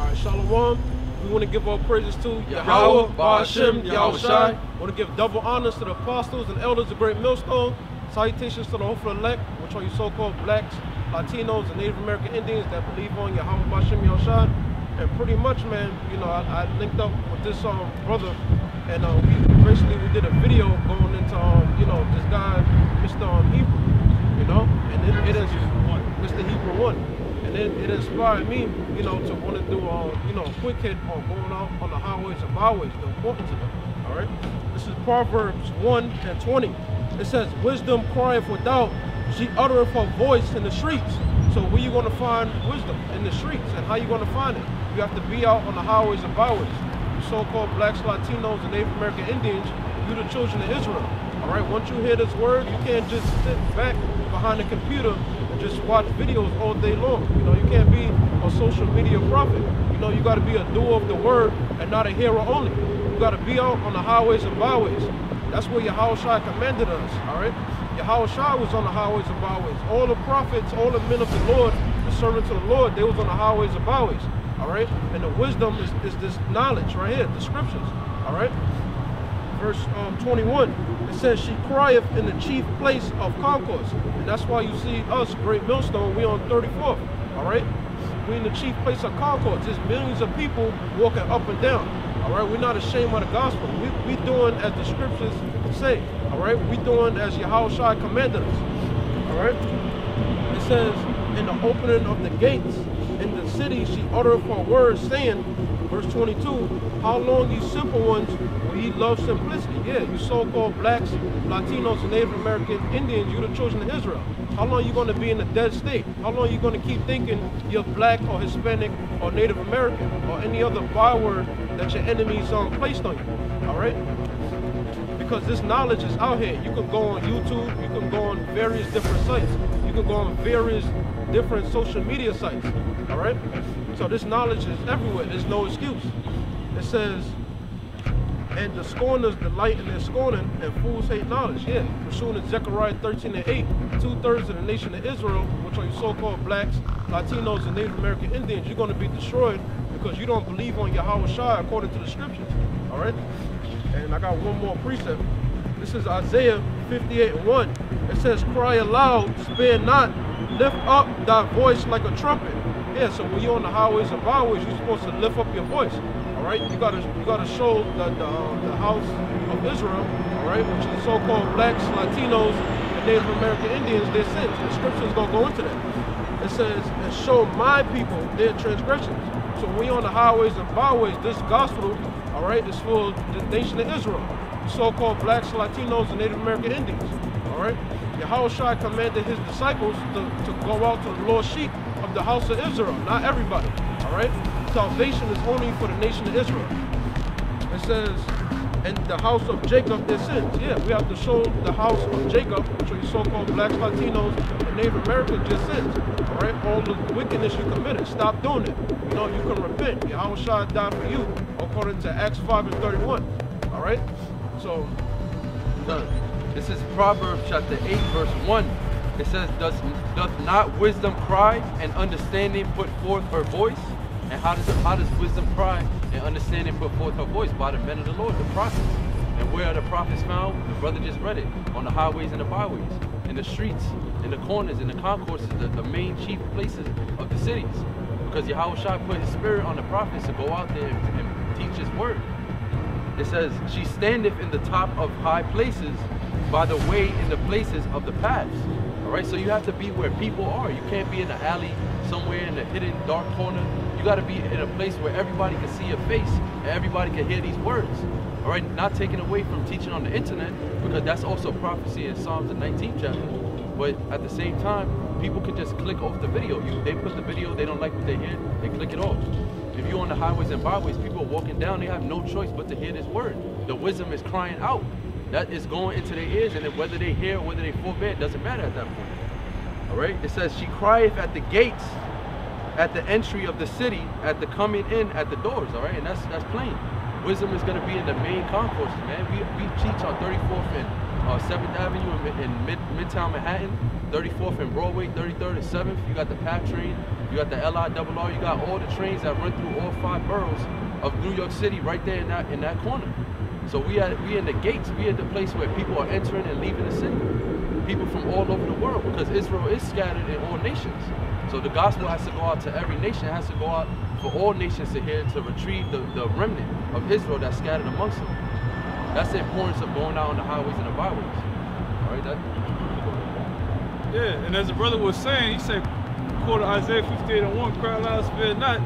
right, Shalom. We want to give all praises to Yahweh, Ba'ashem, Yahushai. We want to give double honors to the apostles and elders of Great Millstone. Salutations to the hopeful elect, which are you so-called blacks, Latinos, and Native American Indians that believe on Yahweh, Ba'ashem, Yahushai. And pretty much, man, you know, I linked up with this brother, and we did a video going into you know, this guy, MrHebrew, you know, and it is MrHebrew1. And it inspired me, you know, to want to do, you know, a quick hit on going out on the highways and byways, the importance of it, all right? This is Proverbs 1:20. It says, wisdom crieth without, she uttereth her voice in the streets. So where you going to find wisdom? In the streets. And how you going to find it? You have to be out on the highways and byways. You so-called blacks, Latinos, and Native American Indians, you the children of Israel, all right? Once you hear this word, you can't just sit back behind the computer just watch videos all day long. You know, you can't be a social media prophet. You know, you got to be a doer of the word and not a hearer only. You got to be out on the highways and byways. That's where Yahushua commanded us, all right? Yahushua was on the highways and byways. All the prophets, all the men of the Lord, the servants of the Lord, they was on the highways and byways, all right? And the wisdom is this knowledge right here, the scriptures, all right? Verse 21, it says, she crieth in the chief place of concourse. And that's why you see us, Great Millstone, we on 34th, all right? We in the chief place of concourse. There's millions of people walking up and down, all right? We're not ashamed of the gospel. We doing as the scriptures say, all right? We doing as Yahushua commanded us, all right? It says, in the opening of the gates, in the city, she uttereth her words, saying, verse 22, how long, you simple ones, will ye love simplicity? Yeah, you so-called blacks, Latinos, and Native American Indians, you the children of Israel. How long are you going to be in a dead state? How long are you going to keep thinking you're black or Hispanic or Native American or any other byword that your enemies placed on you? All right? Because this knowledge is out here. You can go on YouTube, you can go on various different sites, you can go on various different social media sites, all right? So this knowledge is everywhere. There's no excuse. It says, and the scorners delight in their scorning, and fools hate knowledge. Yeah, pursuing Zechariah 13:8, 2/3 of the nation of Israel, which are you so-called blacks, Latinos, and Native American Indians, you're going to be destroyed because you don't believe on Yahushua according to the scriptures, all right? And I got one more precept. This is Isaiah 58:1. It says, cry aloud, spare not, lift up thy voice like a trumpet. Yeah, so when you're on the highways and byways, you're supposed to lift up your voice. All right, you gotta show the house of Israel, all right, which is so-called blacks, Latinos, and Native American Indians, their sins. The scriptures gonna go into that. It says, and show my people their transgressions. So when you're on the highways and byways, this gospel, all right, is for the nation of Israel, the so-called blacks, Latinos, and Native American Indians. All right, Yahushua commanded his disciples to go out to the lost sheep of the house of Israel, not everybody. All right, salvation is only for the nation of Israel. It says, and the house of Jacob their sins. Yeah, we have to show the house of Jacob, which are your so-called blacks, Latinos, and Native Americans, your sins. All right, all the wickedness you committed, stop doing it. You know, you can repent. Yahushua died for you, according to Acts 5:31. All right, so this is Proverbs chapter 8, verse 1. It says, doth not wisdom cry and understanding put forth her voice? And how does wisdom cry and understanding put forth her voice? By the men of the Lord, the prophets. And where are the prophets found? The brother just read it. On the highways and the byways, in the streets, in the corners, in the concourses, the main chief places of the cities. Because Yahushua put his spirit on the prophets to go out there and teach his word. It says, she standeth in the top of high places, by the way in the places of the paths. All right, so you have to be where people are. You can't be in an alley somewhere in a hidden dark corner. You got to be in a place where everybody can see your face and everybody can hear these words. All right, not taken away from teaching on the internet, because that's also prophecy in Psalms, the 19th chapter. But at the same time, people can just click off the video. They put the video, they don't like what they hear, they click it off. If you're on the highways and byways, people are walking down, they have no choice but to hear this word. The wisdom is crying out. That is going into their ears, and then whether they hear or whether they forbear, it doesn't matter at that point. All right, it says, she crieth at the gates, at the entry of the city, at the coming in at the doors. All right, and that's plain. Wisdom is going to be in the main concourses, man. We teach on 34th 7th Avenue in Midtown Manhattan, 34th and Broadway, 33rd and 7th. You got the PATH train, you got the LIRR, you got all the trains that run through all 5 boroughs of New York City right there in that corner. So we in the gates, we at the place where people are entering and leaving the city. People from all over the world, because Israel is scattered in all nations. So the gospel has to go out to every nation. It has to go out for all nations to hear, to retrieve the remnant of Israel that's scattered amongst them. That's the importance of going out on the highways and the byways. All right, Yeah, and as the brother was saying, he said, quote Isaiah 58:1, cry loud, spare not.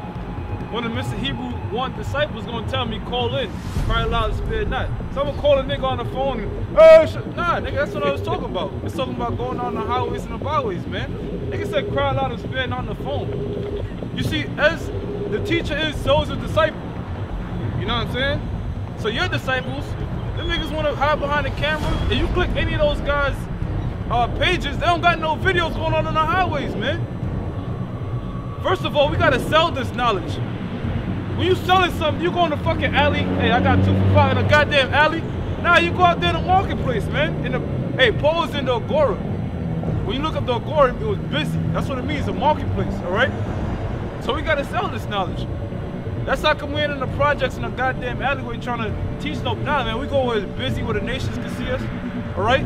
One of MrHebrew1 disciples gonna tell me, call in, cry loud, spare not. Someone call a nigga on the phone and, nah, nigga, that's what I was talking about. It's talking about going on the highways and the byways, man. Nigga said cry loud and spare not on the phone. You see, as the teacher is, so is the disciple. You know what I'm saying? So your disciples, them niggas wanna hide behind the camera, and you click any of those guys' pages, they don't got no videos going on the highways, man. First of all, we gotta sell this knowledge. When you selling something, you go in the fucking alley. Hey, I got 2 for $5 in a goddamn alley. Nah, you go out there in the marketplace, man. Hey, Paul was in the Agora. When you look up the Agora, it was busy. That's what it means, a marketplace, all right? So we gotta sell this knowledge. That's how come we ain't in the projects in the goddamn alleyway trying to teach no knowledge, man. We go where it's busy, where the nations can see us, all right?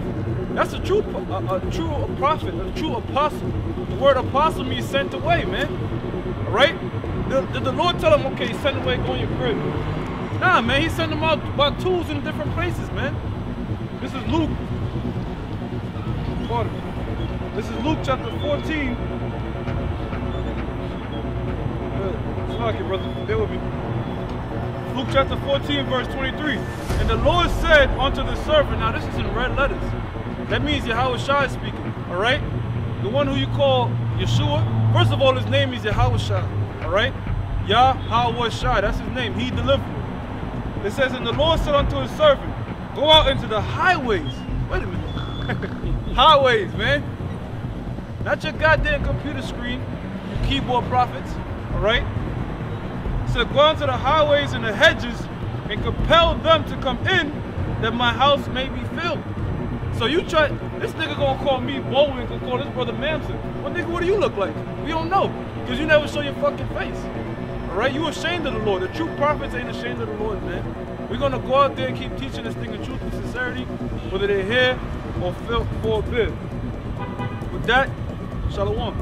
That's a true prophet, a true apostle. The word apostle means sent away, man. All right? Did the Lord tell him, okay, send away, go in your crib? Nah, man, he sent them out by tools in different places, man. This is Luke. Pardon me. This is Luke chapter 14. Fuck it, brother. Bear with me. Luke chapter 14, verse 23. And the Lord said unto the servant, now this is in red letters. That means Yahweh Shai is speaking, all right? The one who you call Yeshua, first of all, his name is Yahweh Shai, all right? Yahweh Shai, that's his name, he delivered. It says, and the Lord said unto his servant, go out into the highways. Wait a minute. Highways, man. Not your goddamn computer screen, you keyboard prophets, all right? It said, go out into the highways and the hedges and compel them to come in that my house may be filled. So you try, this nigga gonna call me Bowen, gonna call this brother Mamson. Well, nigga, what do you look like? We don't know, because you never show your fucking face. All right, you ashamed of the Lord. The true prophets ain't ashamed of the Lord, man. We're gonna go out there and keep teaching this thing in truth and sincerity, whether they're here or forbid. With that, shalom.